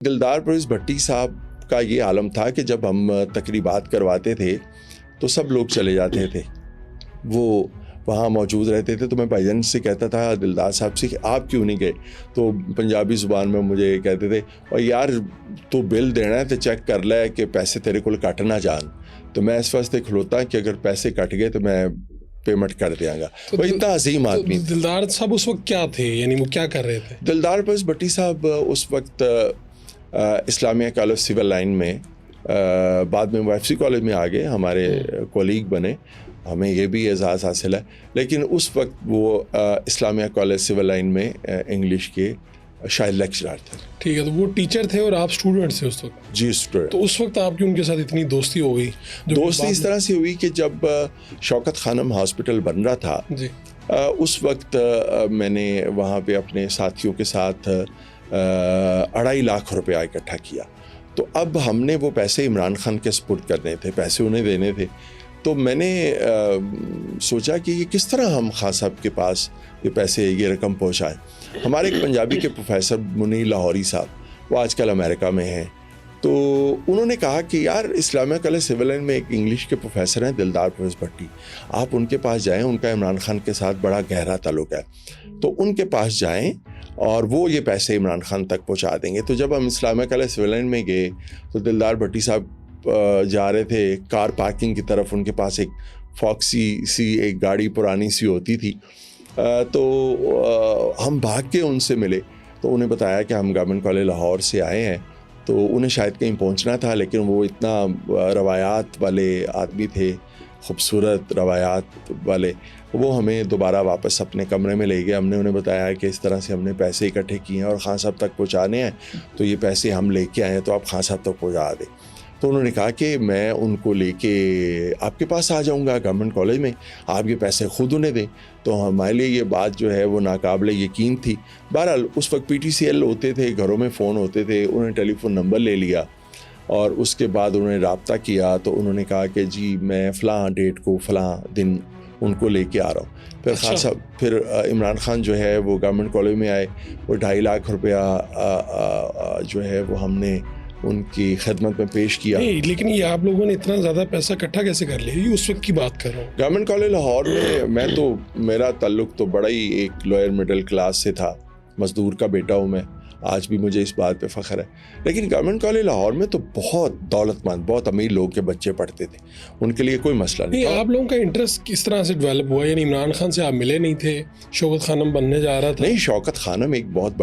دلدار پرویز بھٹی صاحب کا یہ عالم تھا کہ جب ہم تقریبات کرواتے تھے تو سب لوگ چلے جاتے تھے، وہ وہاں موجود رہتے تھے. تو میں بھائی جان سے کہتا تھا دلدار صاحب سے کہ آپ کیوں نہیں گئے؟ تو پنجابی زبان میں مجھے کہتے تھے اور یار تو بل دینا ہے تو چیک کر لے کہ پیسے تیرے کو کٹ نہ جان. تو میں اس واسطے کھلوتا کہ اگر پیسے کٹ گئے تو میں پیمنٹ کر دیا گا. وہ اتنا عظیم آدمی. دلدار صاحب اس وقت کیا تھے، یعنی وہ کیا کر رہے تھے؟ دلدار پرویز بھٹی صاحب اس وقت اسلامیہ کالج سول لائن میں، بعد میں وہ ایف سی کالج میں آ گئے، ہمارے کولیگ بنے، ہمیں یہ بھی اعزاز حاصل ہے. لیکن اس وقت وہ اسلامیہ کالج سول لائن میں انگلش کے شاید لیکچرار تھے. ٹھیک ہے، تو وہ ٹیچر تھے اور آپ اسٹوڈنٹ تھے اس وقت؟ جی اسٹوڈنٹ. تو اس وقت آپ کی ان کے ساتھ اتنی دوستی ہو گئی؟ دوستی اس طرح سے ہوئی کہ جب شوکت خانم ہاسپٹل بن رہا تھا جی، اس وقت میں نے وہاں پہ اپنے ساتھیوں کے ساتھ 2.5 لاکھ روپیہ اکٹھا کیا. تو اب ہم نے وہ پیسے عمران خان کے سپرد کرنے تھے، پیسے انہیں دینے تھے. تو میں نے سوچا کہ یہ کس طرح ہم خان صاحب کے پاس یہ پیسے، یہ رقم پہنچائیں. ہمارے ایک پنجابی کے پروفیسر منیر لاہوری صاحب، وہ آج کل امریکہ میں ہیں، تو انہوں نے کہا کہ یار اسلامیہ کالج سول لائن میں ایک انگلش کے پروفیسر ہیں دلدار پرویز بھٹی، آپ ان کے پاس جائیں، ان کا عمران خان کے ساتھ بڑا گہرا تعلق ہے، تو ان کے پاس جائیں اور وہ یہ پیسے عمران خان تک پہنچا دیں گے. تو جب ہم اسلامیہ کالج سول لائن میں گئے تو دلدار بھٹی صاحب جا رہے تھے کار پارکنگ کی طرف، ان کے پاس ایک فاکسی سی ایک گاڑی پرانی سی ہوتی تھی. تو ہم بھاگ کے ان سے ملے تو انہیں بتایا کہ ہم گورنمنٹ کالج لاہور سے آئے ہیں. تو انہیں شاید کہیں پہنچنا تھا، لیکن وہ اتنا روایات والے آدمی تھے، خوبصورت روایات والے، وہ ہمیں دوبارہ واپس اپنے کمرے میں لے گئے. ہم نے انہیں بتایا کہ اس طرح سے ہم نے پیسے اکٹھے کیے ہیں اور خان صاحب تک پہنچانے ہیں، تو یہ پیسے ہم لے کے آئے ہیں، تو آپ خان صاحب تک پہنچا دیں. تو انہوں نے کہا کہ میں ان کو لے کے آپ کے پاس آ جاؤں گا گورنمنٹ کالج میں، آپ یہ پیسے خود انہیں دیں. تو ہمارے لیے یہ بات جو ہے وہ ناقابل یقین تھی. بہرحال اس وقت پی ٹی سی ایل ہوتے تھے، گھروں میں فون ہوتے تھے، انہوں نے ٹیلی فون نمبر لے لیا اور اس کے بعد انہوں نے رابطہ کیا. تو انہوں نے کہا کہ جی میں فلاں ڈیٹ کو فلاں دن ان کو لے کے آ رہا ہوں. پھر خان صاحب، پھر عمران خان جو ہے وہ گورنمنٹ کالج میں آئے، وہ 2.5 لاکھ روپیہ جو ہے وہ ہم نے ان کی خدمت میں پیش کیا. لیکن یہ آپ لوگوں نے اتنا زیادہ پیسہ اکٹھا کیسے کر لیا؟ یہ اس وقت کی بات کر رہا ہوں. گورنمنٹ کالج لاہور میں تو میرا تعلق تو بڑا ہی ایک لوئر مڈل کلاس سے تھا، مزدور کا بیٹا ہوں میں، آج بھی مجھے اس بات پہ فخر ہے. لیکن گورنمنٹ کالج لاہور میں تو بہت دولت مند، بہت امیر لوگ کے بچے پڑھتے تھے، ان کے لیے کوئی مسئلہ نہیں تھا. آپ لوگوں کا انٹرسٹ کس طرح سے ڈیولپ ہوا؟ یعنی عمران خان سے آپ ملے نہیں تھے، شوکت خانم بننے جا رہا تھا؟ نہیں، شوکت خانم ایک بہت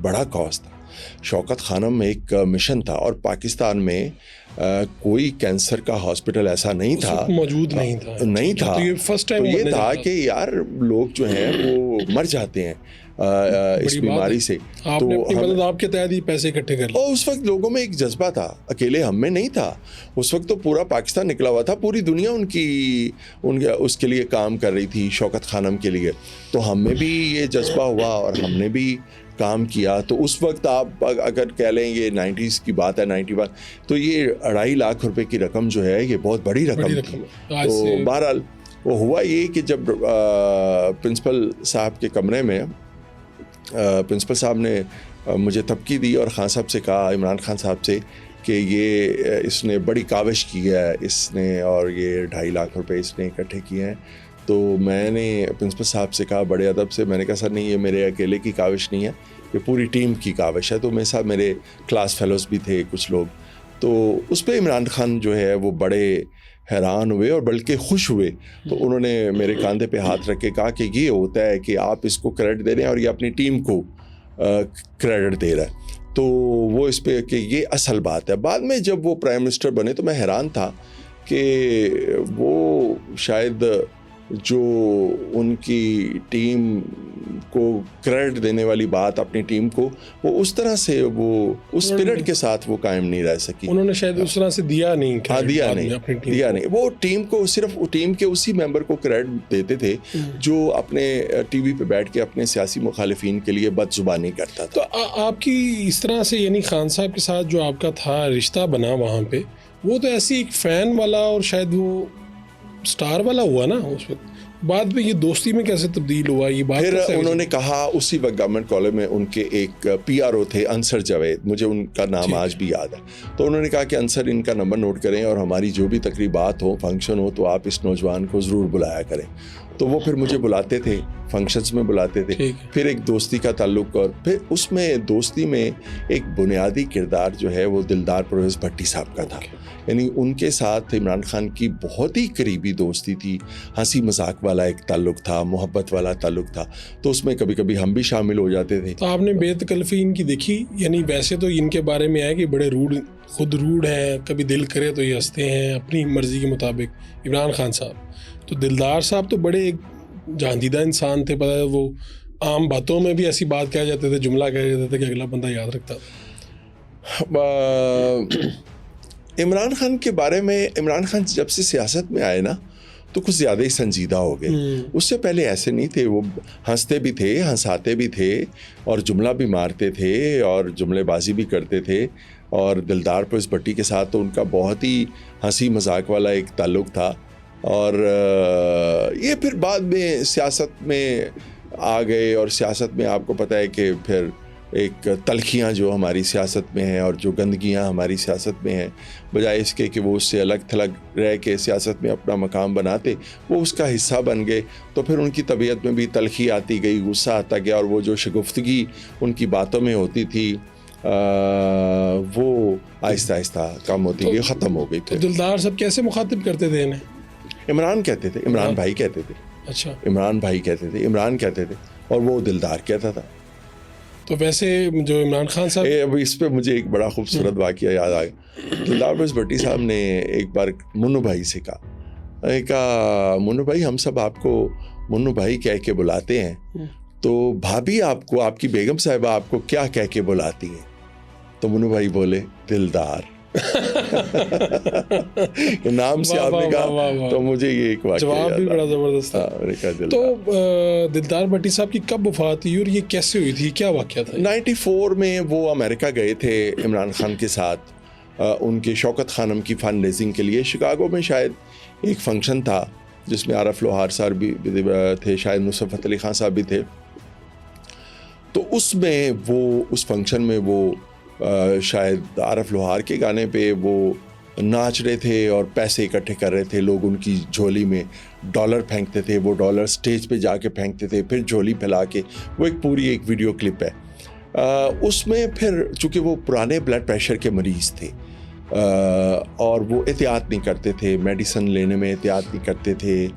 بڑا کاز تھا. شوکت خانم ایک مشن تھا، اور پاکستان میں کوئی کینسر کا ہاسپٹل ایسا نہیں تھا، موجود نہیں تھا. تو یہ تھا کہ یار لوگ جو ہیں وہ مر جاتے ہیں اس بیماری سے. آپ نے اپنی مدد آپ کے تحت ہی پیسے اکٹھے کر لیے. اور اس وقت لوگوں میں ایک جذبہ تھا، اکیلے ہم میں نہیں تھا. اس وقت تو پورا پاکستان نکلا ہوا تھا، پوری دنیا اس کے لیے کام کر رہی تھی، شوکت خانم کے لیے. تو ہم میں بھی یہ جذبہ ہوا اور ہم نے بھی کام کیا. تو اس وقت آپ اگر کہہ لیں یہ 90s کی بات ہے، 91، تو یہ 2.5 لاکھ روپے کی رقم جو ہے یہ بہت بڑی رقم تھی. تو بہرحال وہ ہوا یہ کہ جب پرنسپل صاحب کے کمرے میں پرنسپل صاحب نے مجھے تبکی دی اور خان صاحب سے کہا، عمران خان صاحب سے، کہ یہ اس نے بڑی کاوش کی ہے اس نے، اور یہ 2.5 لاکھ روپے اس نے اکٹھے کیے ہیں. تو میں نے پرنسپل صاحب سے کہا بڑے ادب سے، میں نے کہا سر نہیں، یہ میرے اکیلے کی کاوش نہیں ہے، یہ پوری ٹیم کی کاوش ہے. تو میرے ساتھ میرے کلاس فیلوز بھی تھے کچھ لوگ. تو اس پہ عمران خان جو ہے وہ بڑے حیران ہوئے اور بلکہ خوش ہوئے. تو انہوں نے میرے کاندھے پہ ہاتھ رکھ کے کہا کہ یہ ہوتا ہے کہ آپ اس کو کریڈٹ دے رہے ہیں اور یہ اپنی ٹیم کو کریڈٹ دے رہا ہے. تو وہ اس پہ کہ یہ اصل بات ہے. بعد میں جب وہ پرائم منسٹر بنے تو میں حیران تھا کہ وہ شاید جو ان کی ٹیم کو کریڈٹ دینے والی بات اپنی ٹیم کو، وہ اس طرح سے وہ اس اسپرٹ کے ساتھ وہ قائم نہیں رہ سکی. انہوں نے شاید اس طرح سے دیا نہیں. وہ ٹیم کو صرف ٹیم کے اسی ممبر کو کریڈٹ دیتے تھے جو اپنے ٹی وی پہ بیٹھ کے اپنے سیاسی مخالفین کے لیے بد زبانی کرتا تھا. تو آپ کی اس طرح سے یعنی خان صاحب کے ساتھ جو آپ کا تھا رشتہ بنا وہاں پہ، وہ تو ایسی ایک فین والا اور شاید وہ سٹار والا ہوا نا اس وقت. بعد میں یہ دوستی میں کیسے تبدیل ہوا یہ بات؟ پھر کیسے انہوں نے کہا اسی وقت گورنمنٹ کالج میں ان کے ایک PRO تھے انصر جاوید، مجھے ان کا نام آج بھی یاد ہے، تو انہوں نے کہا کہ انصر ان کا نمبر نوٹ کریں اور ہماری جو بھی تقریبات ہو فنکشن ہو تو آپ اس نوجوان کو ضرور بلایا کریں. تو وہ پھر مجھے بلاتے تھے، فنکشنز میں بلاتے تھے. پھر ایک دوستی کا تعلق، اور پھر اس میں دوستی میں ایک بنیادی کردار جو ہے وہ دلدار پرویز بھٹی صاحب کا تھا. یعنی ان کے ساتھ عمران خان کی بہت ہی قریبی دوستی تھی، ہنسی مذاق والا ایک تعلق تھا، محبت والا تعلق تھا، تو اس میں کبھی کبھی ہم بھی شامل ہو جاتے تھے. تو آپ نے بے تکلفی ان کی دیکھی؟ یعنی ویسے تو ان کے بارے میں ہے کہ بڑے خود روڈ ہیں، کبھی دل کرے تو یہ ہنستے ہیں اپنی مرضی کے مطابق عمران خان صاحب. تو دلدار صاحب تو بڑے ایک جہاندیدہ انسان تھے، پتہ ہے وہ عام باتوں میں بھی ایسی بات کہہ جاتے تھے، جملہ کہہ جاتے تھے کہ اگلا بندہ یاد رکھتا تھا. عمران خان کے بارے میں، عمران خان جب سے سیاست میں آئے نا تو کچھ زیادہ ہی سنجیدہ ہو گئے. اس سے پہلے ایسے نہیں تھے، وہ ہنستے بھی تھے، ہنساتے بھی تھے، اور جملہ بھی مارتے تھے اور جملے بازی بھی کرتے تھے. اور دلدار پرویز بھٹی کے ساتھ تو ان کا بہت ہی ہنسی مذاق والا ایک تعلق تھا. اور یہ پھر بعد میں سیاست میں آ گئے، اور سیاست میں آپ کو پتہ ہے کہ پھر ایک تلخیاں جو ہماری سیاست میں ہیں اور جو گندگیاں ہماری سیاست میں ہیں، بجائے اس کے کہ وہ اس سے الگ تھلگ رہ کے سیاست میں اپنا مقام بناتے، وہ اس کا حصہ بن گئے. تو پھر ان کی طبیعت میں بھی تلخی آتی گئی، غصہ آتا گیا، اور وہ جو شگفتگی ان کی باتوں میں ہوتی تھی وہ آہستہ آہستہ کم ہوتی گئی، ختم ہو گئی. تو دلدار صاحب کیسے مخاطب کرتے تھے انہیں؟ عمران کہتے تھے، عمران بھائی کہتے تھے. اچھا، عمران بھائی کہتے تھے، عمران کہتے تھے، اور وہ دلدار کہتا تھا. تو ویسے جو عمران خان صاحب، اب اس پہ مجھے ایک بڑا خوبصورت واقعہ یاد آ گیا. دلدار پرویز بھٹی صاحب نے ایک بار منو بھائی سے کہا منو بھائی ہم سب آپ کو منو بھائی کہہ کے بلاتے ہیں، تو بھابھی آپ کو، آپ کی بیگم صاحبہ آپ کو کیا کہہ کے بلاتی ہیں؟ تو منو بھائی بولے دلدار. نام سے آپ نے کہا، تو مجھے یہ ایک واقعہ جواب بھی بڑا زبردست تھا. تو دلدار بھٹی صاحب کی کب وفات ہوئی اور یہ کیسے ہوئی تھی، کیا واقعہ تھا؟ 94 میں وہ امریکہ گئے تھے عمران خان کے ساتھ، ان کے شوکت خانم کی فنڈ ریزنگ کے لیے. شکاگو میں شاید ایک فنکشن تھا جس میں عارف لوہار صاحب بھی تھے، شاید نصرت علی خان صاحب بھی تھے. تو اس میں وہ اس فنکشن میں وہ شاید عارف لوہار کے گانے پہ وہ ناچ رہے تھے اور پیسے اکٹھے کر رہے تھے. لوگ ان کی جھولی میں ڈالر پھینکتے تھے، وہ ڈالر سٹیج پہ جا کے پھینکتے تھے، پھر جھولی پھیلا کے. وہ ایک پوری ایک ویڈیو کلپ ہے. اس میں پھر چونکہ وہ پرانے بلڈ پریشر کے مریض تھے اور وہ احتیاط نہیں کرتے تھے، میڈیسن لینے میں احتیاط نہیں کرتے تھے،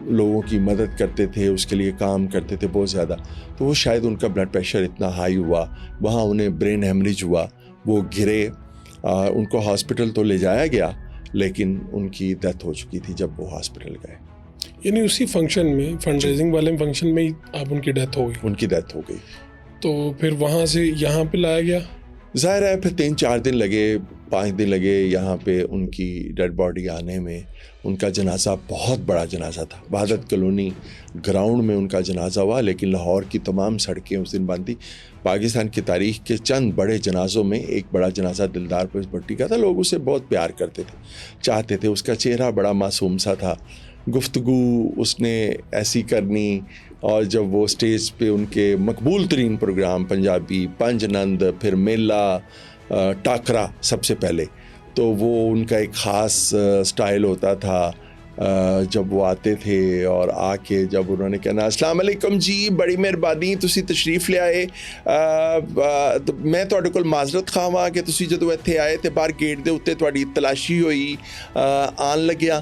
لوگوں کی مدد کرتے تھے، اس کے لیے کام کرتے تھے بہت زیادہ. تو وہ شاید ان کا بلڈ پریشر اتنا ہائی ہوا، وہاں انہیں برین ہیمریج ہوا، وہ گرے. ان کو ہاسپٹل تو لے جایا گیا لیکن ان کی ڈیتھ ہو چکی تھی جب وہ ہاسپٹل گئے. یعنی اسی فنکشن میں، فنڈ ریزنگ والے فنکشن میں آپ ان کی ڈیتھ ہو گئی؟ ان کی ڈیتھ ہو گئی. تو پھر وہاں سے یہاں پہ لایا گیا؟ ظاہر ہے پھر 3-4 دن لگے، 5 دن لگے یہاں پہ ان کی ڈیڈ باڈی آنے میں. ان کا جنازہ بہت بڑا جنازہ تھا، وحدت کالونی گراؤنڈ میں ان کا جنازہ ہوا، لیکن لاہور کی تمام سڑکیں اس دن بند تھی. پاکستان کی تاریخ کے چند بڑے جنازوں میں ایک بڑا جنازہ دلدار پرویز بھٹی کا تھا. لوگ اسے بہت پیار کرتے تھے، چاہتے تھے. اس کا چہرہ بڑا معصوم سا تھا، گفتگو اس نے ایسی کرنی. اور جب وہ اسٹیج پہ ان کے مقبول ترین پروگرام پنجابی پنج نند، پھر میلہ، ٹاکرا سب سے پہلے، تو وہ ان کا ایک خاص سٹائل ہوتا تھا. جب وہ آتے تھے اور آ کے جب انہوں نے کہنا السلام علیکم جی، بڑی مہربانی تسی تشریف لے آئے، میں ਤੁਹਾਡੇ ਕੋਲ ਮਾਜ਼ਰਤ ਖਾਵਾਂ ਕਿ ਤੁਸੀਂ ਜਦੋਂ ਇੱਥੇ ਆਏ ਤੇ ਬਾਹਰ ਗੇਟ ਦੇ ਉੱਤੇ ਤੁਹਾਡੀ ਤਲਾਸ਼ੀ ਹੋਈ ਆਉਣ ਲੱਗਿਆ,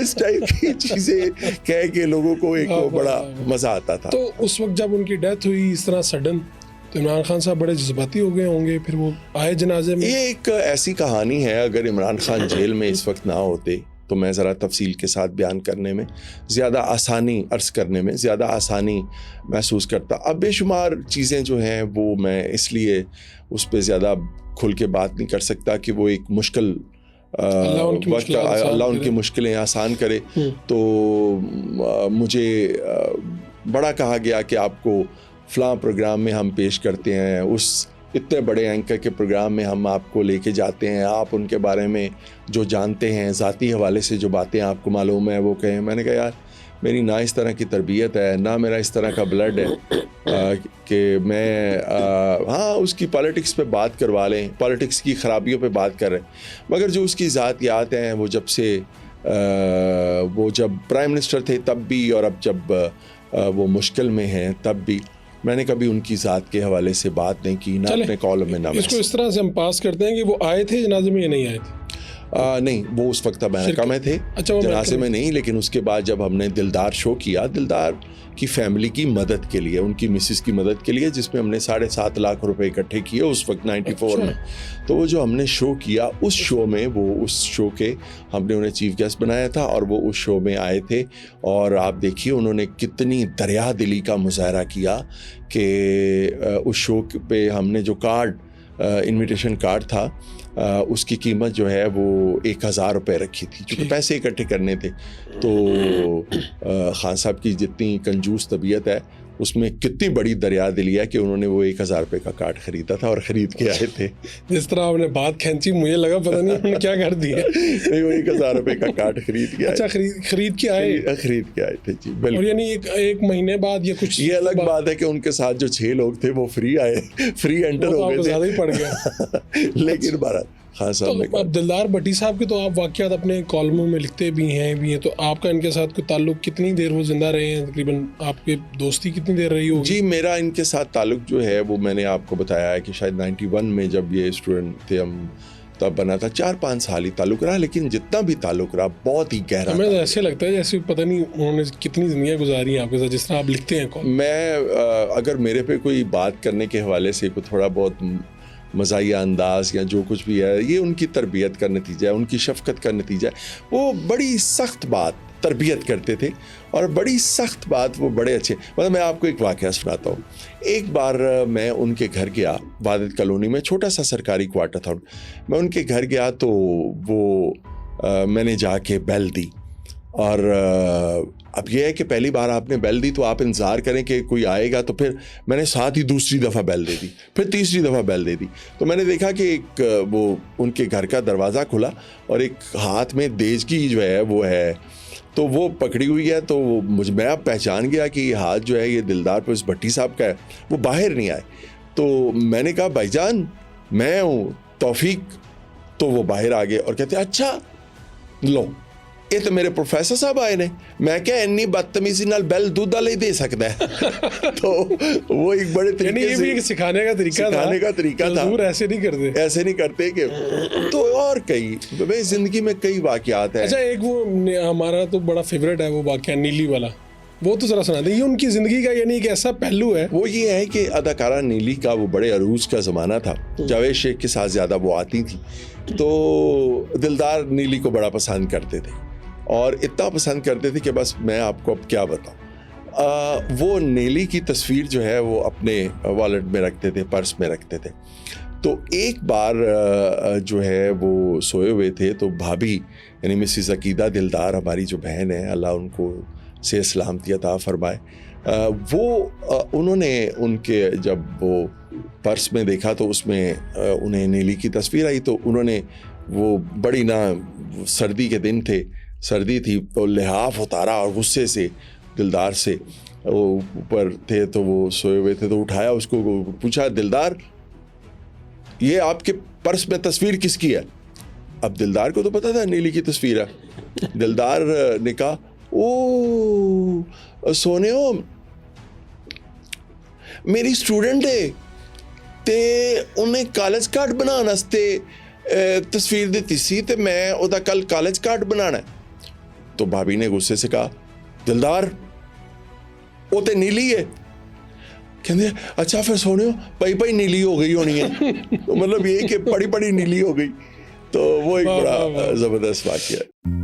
اس ٹائپ کی چیزیں کہہ کے لوگوں کو ایک بڑا مزہ آتا تھا. تو اس وقت جب ان کی ڈیتھ ہوئی اس طرح سڈن، تو عمران خان صاحب بڑے جذباتی ہو گئے ہوں گے، پھر وہ آئے جنازے میں. یہ ایک ایسی کہانی ہے، اگر عمران خان جیل میں اس وقت نہ ہوتے تو میں ذرا تفصیل کے ساتھ بیان کرنے میں زیادہ آسانی، عرض کرنے میں زیادہ آسانی محسوس کرتا. اب بے شمار چیزیں جو ہیں وہ میں اس لیے اس پہ زیادہ کھل کے بات نہیں کر سکتا کہ وہ ایک مشکل وقت، اللہ ان کی مشکلیں آسان کرے. تو مجھے بڑا کہا گیا کہ آپ کو فلاں پروگرام میں ہم پیش کرتے ہیں، اس اتنے بڑے اینکر کے پروگرام میں ہم آپ کو لے کے جاتے ہیں, آپ ان کے بارے میں جو جانتے ہیں, ذاتی حوالے سے جو باتیں آپ کو معلوم ہیں وہ کہیں. میں نے کہا یار میری نہ اس طرح کی تربیت ہے, نہ میرا اس طرح کا بلڈ ہے کہ میں ہاں اس کی پالیٹکس پہ بات کروا لیں, پالیٹکس کی خرابیوں پہ بات کر رہے ہیں, مگر جو اس کی ذاتیات ہیں وہ جب پرائم منسٹر تھے تب بھی, اور اب جب وہ مشکل میں ہیں تب بھی, میں نے کبھی ان کی ذات کے حوالے سے بات نہیں کی, نہ اپنے کالم میں. نہ اس کو اس طرح سے ہم پاس کرتے ہیں کہ وہ آئے تھے جنازے میں یا نہیں آئے تھے؟ نہیں, وہ اس وقت امریکہ میں تھے, جنازے میں نہیں. لیکن اس کے بعد جب ہم نے دلدار شو کیا, دلدار کی فیملی کی مدد کے لیے, ان کی مسز کی مدد کے لیے, جس میں ہم نے 7.5 لاکھ روپے اکٹھے کیے اس وقت 94 میں, تو وہ جو ہم نے شو کیا اس شو میں, وہ اس شو کے ہم نے انہیں چیف گیسٹ بنایا تھا, اور وہ اس شو میں آئے تھے. اور آپ دیکھیے انہوں نے کتنی دریا دلی کا مظاہرہ کیا کہ اس شو پہ ہم نے جو کارڈ, انویٹیشن کارڈ تھا, اس کی قیمت جو ہے وہ 1000 روپے رکھی تھی, چونکہ پیسے اکٹھے کرنے تھے. تو خان صاحب کی جتنی کنجوس طبیعت ہے اس میں کتنی بڑی دریا دلی ہے کہ انہوں نے وہ 1000 روپے کا کارڈ خریدا تھا اور خرید کے آئے تھے. جس طرح آپ نے بات کھینچی مجھے لگا پتہ نہیں انہوں نے کیا کر دیا. نہیں, وہ 1000 روپے کا کارڈ خرید کے آئے. اچھا, خرید کے آئے, خرید کے آئے تھے جی, بالکل. اور یعنی ایک مہینے بعد یا کچھ, یہ الگ بات ہے کہ ان کے ساتھ جو 6 لوگ تھے وہ فری آئے, فری انٹر ہو گئے تھے, زیادہ ہی پڑ گیا. لیکن بہرحال خان صاحب نے اب دلدار بھٹی صاحب کے تو آپ واقعات اپنے کالموں میں لکھتے بھی ہیں, تو آپ کا ان کے ساتھ کوئی تعلق کتنی دیر وہ زندہ رہے ہیں, تقریباً آپ کی دوستی کتنی دیر رہی ہوگی؟ جی, میرا ان کے ساتھ تعلق جو ہے وہ میں نے آپ کو بتایا ہے کہ شاید 91 میں جب یہ اسٹوڈنٹ تھے ہم تب بنا تھا, 4-5 سال ہی تعلق رہا, لیکن جتنا بھی تعلق رہا بہت ہی گہرا. ہمیں تو ایسے لگتا ہے جیسے پتہ نہیں انہوں نے کتنی زندگیاں گزاری ہیں آپ کے ساتھ, جس طرح آپ لکھتے ہیں. میں اگر میرے پہ کوئی بات کرنے کے حوالے سے کوئی تھوڑا بہت مزاحیہ انداز یا جو کچھ بھی ہے, یہ ان کی تربیت کا نتیجہ ہے, ان کی شفقت کا نتیجہ ہے. وہ بڑی سخت بات تربیت کرتے تھے اور بڑی سخت بات, وہ بڑے اچھے. مطلب میں آپ کو ایک واقعہ سناتا ہوں. ایک بار میں ان کے گھر گیا, وادت کالونی میں چھوٹا سا سرکاری کوارٹر تھا, میں ان کے گھر گیا تو وہ میں نے جا کے بیل دی. اور اب یہ ہے کہ پہلی بار آپ نے بیل دی تو آپ انتظار کریں کہ کوئی آئے گا, تو پھر میں نے ساتھ ہی دوسری دفعہ بیل دے دی, پھر تیسری دفعہ بیل دے دی. تو میں نے دیکھا کہ ایک وہ ان کے گھر کا دروازہ کھلا اور ایک ہاتھ میں دیجکی جو ہے وہ ہے, تو وہ پکڑی ہوئی ہے. تو میں اب پہچان گیا کہ یہ ہاتھ جو ہے یہ دلدار پرس بھٹی صاحب کا ہے. وہ باہر نہیں آئے, تو میں نے کہا بھائی جان میں ہوں توفیق. تو وہ باہر آ گئے اور کہتے اچھا لو یہ تو میرے پروفیسر صاحب آئے نے. میں کیا انی بدتمیزی نال بیل دودھ والے دے سکتا ہے. تو وہ ایک بڑے طریقے سے سکھانے کا طریقہ تھا, ایسے نہیں کرتے کہ. تو اور کئی زندگی میں کئی واقعات ہیں. اچھا, ایک وہ ہمارا تو بڑا فیوریٹ ہے وہ واقعہ نیلی والا, وہ تو ذرا سنا دیں. یہ ان کی زندگی کا یعنی ایک ایسا پہلو ہے. وہ یہ ہے کہ اداکارہ نیلی کا وہ بڑے عروج کا زمانہ تھا, جاوید شیخ کے ساتھ زیادہ وہ آتی تھی, تو دلدار نیلی کو بڑا پسند کرتے تھے, اور اتنا پسند کرتے تھے کہ بس میں آپ کو اب کیا بتاؤں. وہ نیلی کی تصویر جو ہے وہ اپنے والیٹ میں رکھتے تھے, پرس میں رکھتے تھے. تو ایک بار جو ہے وہ سوئے ہوئے تھے, تو بھابھی یعنی مسز عقیدہ دلدار ہماری جو بہن ہے, اللہ ان کو سے سلامتی عطا فرمائے, وہ انہوں نے ان کے جب وہ پرس میں دیکھا تو اس میں انہیں نیلی کی تصویر آئی. تو انہوں نے وہ بڑی سردی کے دن تھے, سردی تھی, تو لحاف اتارا اور غصے سے دلدار سے, وہ اوپر تھے تو وہ سوئے ہوئے تھے, تو اٹھایا اس کو, پوچھا دلدار یہ آپ کے پرس میں تصویر کس کی ہے؟ اب دلدار کو تو پتا تھا نیلی کی تصویر ہے. دلدار نے کہا او سونے ہو میری سٹوڈنٹ ہے تے انہیں کالج کارڈ بنانا واسطے تصویر دیتی سی, تے میں اودا کل کالج کارڈ بنانا ہے. تو بھابھی نے غصے سے کہا دلدار وہ تے نیلی ہے. کہتے اچھا پھر سونے ہو پئی نیلی ہو گئی ہونی ہے. مطلب یہ کہ پڑی نیلی ہو گئی. تو وہ ایک بڑا زبردست واقعہ ہے.